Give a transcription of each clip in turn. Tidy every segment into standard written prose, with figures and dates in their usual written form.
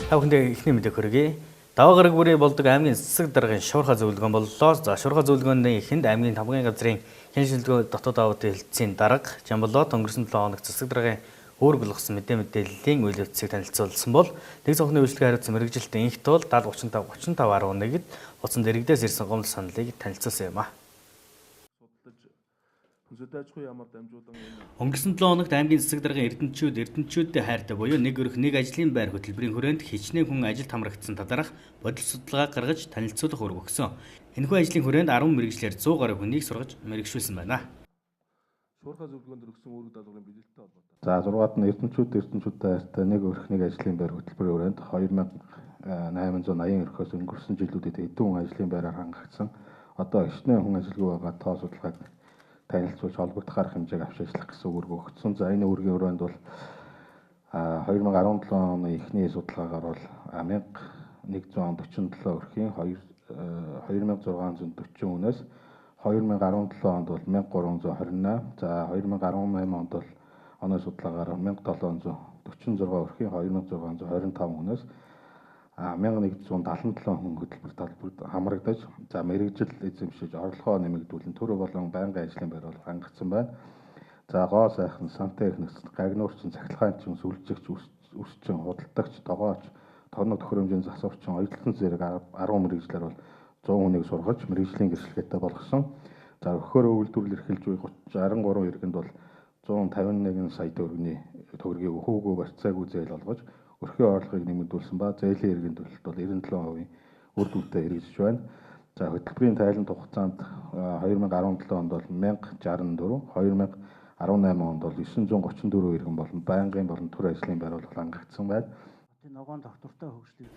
Та бүхэндээ эхний мэдээ хүргэе. Даваа гараг бүрий болдог аймгийн засаг даргын шуурхай зөвлөгөөн боллоо. За шуурхай зөвлөгөөний эхэнд аймгийн тамгын газрын хэн шилдэг дотоод аваад хэлтсийн дарга Жамболоод өнгөрсөн 7 хоног засаг даргын өөр болгосон мэдээллийн үйл явцыг танилцуулсан бол тэг зөвхөн үйлчлэгээ хариуцсан мэрэгжилтийн инх тул 70 35 11-д утсан дэрэгдээс ирсэн гомдол саналыг танилцуулсан юм а. Өнгөрсөн 7 хоногт аймгийн засаг даргын эрдэмтчүүдтэй хайртай буюу нэг өрх нэг ажлын байр хөтөлбөрийн хүрээнд хичнээн хүн ажилд хамрагдсан талаарх бодит судалгаа гаргаж танилцуулах үүрэг өгсөн. Энэхүү ажлын хүрээнд 10 мэргэжлэр 100 гаруй хүнийг сургаж мэргэшүүлсэн байна. Шуурхай зөвлөгөөнд өгсөн үүрэг даалгаврын биелэлтэй холбоотой. За 6-ад нь эрдэмтчүүдтэй хайртай нэг өрх нэг ажлын байр хөтөлбөрийн хүрээнд 2880 өрхөөс өнгөрсөн жилүүдэд хэдэн хүн ажлын байраар хангагдсан. Одоо хичнээн хүн ажилгүй байгаа тоо судалгааг танилцуулж холбогдох арга хэмжээг авч ажиллах гэсэн үүрэг өгсөн. За энэ үүргийн хүрээнд бол 2017 оны эхний судалгаагаар бол 1147 өрхийн 2640 хүнээс 2017 онд бол 1328. За 2018 онд бол оны судалгаагаар 1746 өрхийн 2625 хүнээс 1177 хүн хөтөлбөр талбарт хамрагдаж за мэрэгжил эзэмшиж орлогоо нэмэгдүүлэн төр болон байнгын ажлын байр бол хангагдсан байна. За гоо сайхан, сантехникс, гагнуурчин, цахилгаанчин, сүлжигч, үсчин, худалдагч, тогооч, тоног төхөөрөмжийн засварчин, оюутлын зэрэг 10 мэрэгжлэр бол 100 хүнийг сургаж мэрэгжлийн гэрчлэгээтэй болгосон. За өгөхөөрөө үйлдвэрлэл эрхэлж буй 63 иргэнд бол 151 сая төгрөгийн өгөөгүй барьцаагүй зээл олгож өрхийн орлогыг нэмэгдүүлсэн ба зээлийн эргийн төлөлт бол 97% үр дүнтэй хэрэгжиж байна. За хөтөлбөрийн тайлант хугацаанд 2017 онд бол 1064, 2018 онд бол 934 иргэн болон байнгын болон төр ажлын байр бол хангагдсан байна.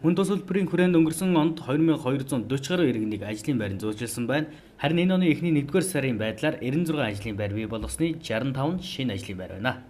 Мөн тус хөтөлбөрийн хүрээнд өнгөрсөн онд 2240 гаруй иргэнийг ажлын байранд зөөжилсөн байна. Харин энэ оны эхний 1-р сарын байдлаар 96 ажлын байр бий болгосны 65 нь шинэ ажлын байр байна.